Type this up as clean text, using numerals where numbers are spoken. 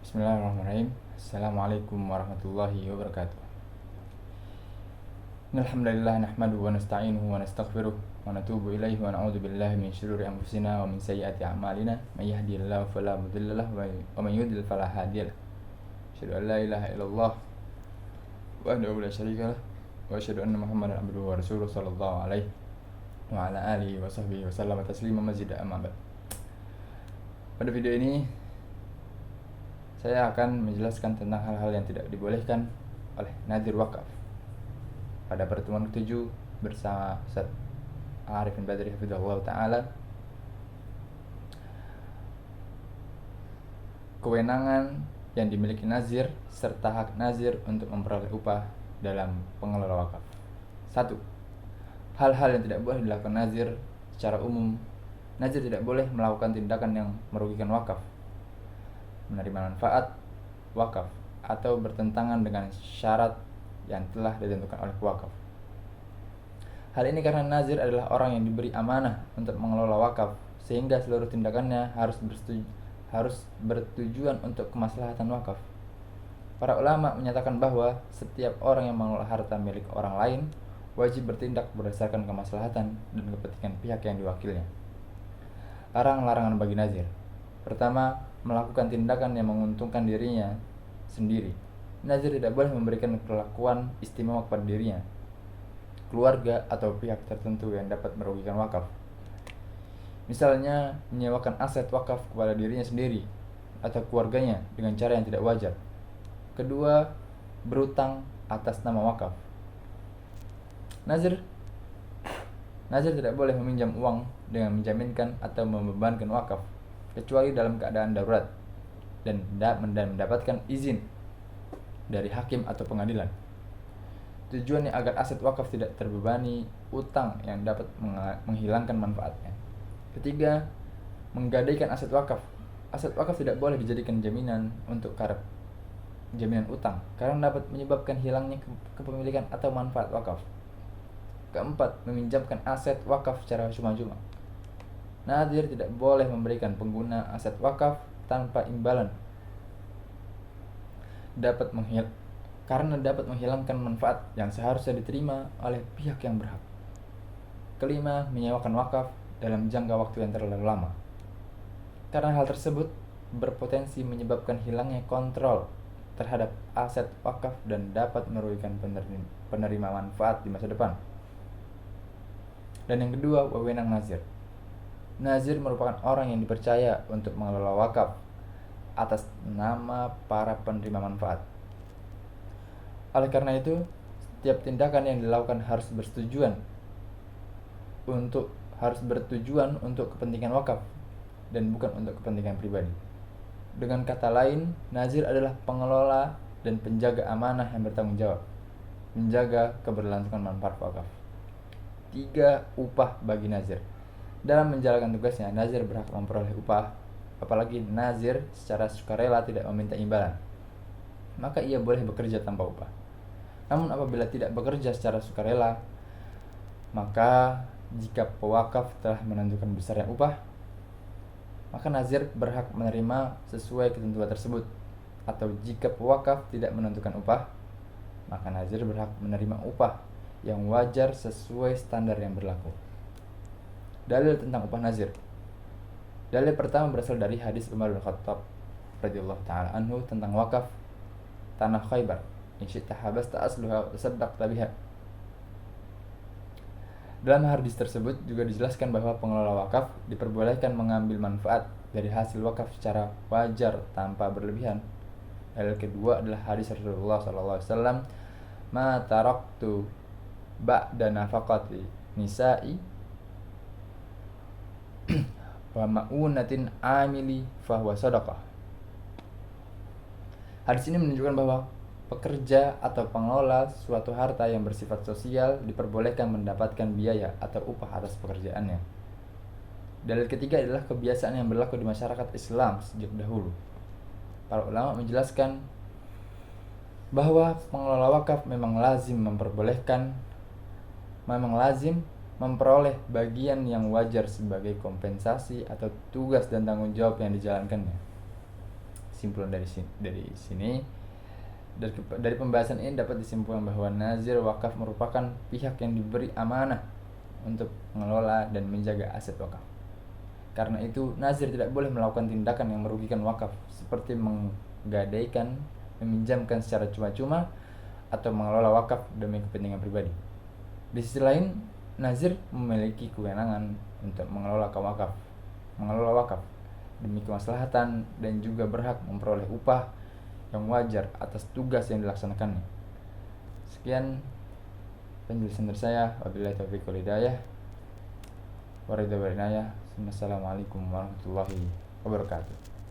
Bismillahirrahmanirrahim. Assalamualaikum warahmatullahi wabarakatuh. Alhamdulillah nahmaduhu wa nasta'inuhu wa nastaghfiruh wa natubu ilaihi wa na'udzu billahi min syururi anfusina wa min sayyiati a'malina may yahdihillahu fala mudilla lahu wa may yudlil fala hadiyalah. Asyhadu an la ilaha illallah wahdahu la syarika lah wa asyhadu anna Muhammadan abduhu wa rasuluhu sallallahu alaihi wa ala alihi wa sahbihi wa sallama taslima mazida amma ba'd. Pada video ini saya akan menjelaskan tentang hal-hal yang tidak dibolehkan oleh Nadhir Wakaf. Pada pertemuan ke-7 bersama Ustaz Arifin Badri hafizahullah ta'ala, kewenangan yang dimiliki nazir serta hak nazir untuk memperoleh upah dalam pengelola wakaf. 1. Hal-hal yang tidak boleh dilakukan nazir secara umum. Nazir tidak boleh melakukan tindakan yang merugikan wakaf, menerima manfaat wakaf, atau bertentangan dengan syarat yang telah ditentukan oleh wakaf. Hal ini karena nazir adalah orang yang diberi amanah untuk mengelola wakaf, sehingga seluruh tindakannya harus bertujuan untuk kemaslahatan wakaf. Para ulama menyatakan bahwa setiap orang yang mengelola harta milik orang lain wajib bertindak berdasarkan kemaslahatan dan kepentingan pihak yang diwakilnya. Larangan bagi nazir. Pertama, melakukan tindakan yang menguntungkan dirinya sendiri. Nazir tidak boleh memberikan perlakuan istimewa kepada dirinya, keluarga, atau pihak tertentu yang dapat merugikan wakaf. Misalnya, menyewakan aset wakaf kepada dirinya sendiri atau keluarganya dengan cara yang tidak wajar. Kedua, berutang atas nama wakaf. Nazir tidak boleh meminjam uang dengan menjaminkan atau membebankan wakaf, kecuali dalam keadaan darurat dan mendapatkan izin dari hakim atau pengadilan. Tujuannya agar aset wakaf tidak terbebani utang yang dapat menghilangkan manfaatnya. Ketiga, menggadaikan aset wakaf. Aset wakaf tidak boleh dijadikan jaminan untuk jaminan utang karena dapat menyebabkan hilangnya kepemilikan atau manfaat wakaf. Keempat, meminjamkan aset wakaf secara cuma-cuma. Nazir tidak boleh memberikan pengguna aset wakaf tanpa imbalan karena dapat menghilangkan manfaat yang seharusnya diterima oleh pihak yang berhak. Kelima, menyewakan wakaf dalam jangka waktu yang terlalu lama. Karena hal tersebut berpotensi menyebabkan hilangnya kontrol terhadap aset wakaf dan dapat merugikan penerima manfaat di masa depan. Dan yang kedua, wewenang nazir. Nazir merupakan orang yang dipercaya untuk mengelola wakaf atas nama para penerima manfaat. Oleh karena itu, setiap tindakan yang dilakukan harus bertujuan untuk kepentingan wakaf dan bukan untuk kepentingan pribadi. Dengan kata lain, nazir adalah pengelola dan penjaga amanah yang bertanggung jawab menjaga keberlangsungan manfaat wakaf. 3. Upah bagi nazir. Dalam menjalankan tugasnya, nazir berhak memperoleh upah, apalagi nazir secara sukarela tidak meminta imbalan. Maka ia boleh bekerja tanpa upah. Namun apabila tidak bekerja secara sukarela, maka jika pewakaf telah menentukan besarnya upah, maka nazir berhak menerima sesuai ketentuan tersebut. Atau jika pewakaf tidak menentukan upah, maka nazir berhak menerima upah yang wajar sesuai standar yang berlaku. Dalil tentang upah nazir. Dalil pertama berasal dari hadis Umar bin Khattab radhiyallahu ta'ala anhu tentang wakaf tanah Khaybar. In syi'ta habasta asluha wa tasaddaqta biha. Dalam hadis tersebut juga dijelaskan bahwa pengelola wakaf diperbolehkan mengambil manfaat dari hasil wakaf secara wajar tanpa berlebihan. Dalil kedua adalah hadis Rasulullah SAW, ma taraktu ba'da nafaqati nisa'i wa ma'unatin amili fahuwa sadaqah. Hadis ini menunjukkan bahwa pekerja atau pengelola suatu harta yang bersifat sosial diperbolehkan mendapatkan biaya atau upah atas pekerjaannya. Dalil ketiga adalah kebiasaan yang berlaku di masyarakat Islam sejak dahulu. Para ulama menjelaskan bahwa pengelola wakaf memang lazim memperoleh bagian yang wajar sebagai kompensasi atau tugas dan tanggung jawab yang dijalankannya. Kesimpulan dari sini dari pembahasan ini dapat disimpulkan bahwa nazir wakaf merupakan pihak yang diberi amanah untuk mengelola dan menjaga aset wakaf. Karena itu, nazir tidak boleh melakukan tindakan yang merugikan wakaf seperti menggadaikan, meminjamkan secara cuma-cuma, atau mengelola wakaf demi kepentingan pribadi. Di sisi lain, nazir memiliki kewenangan untuk mengelola wakaf demi kemaslahatan dan juga berhak memperoleh upah yang wajar atas tugas yang dilaksanakannya. Sekian penjelasan dari saya. Wabillahi taufiq wal hidayah. Wassalamualaikum warahmatullahi wabarakatuh.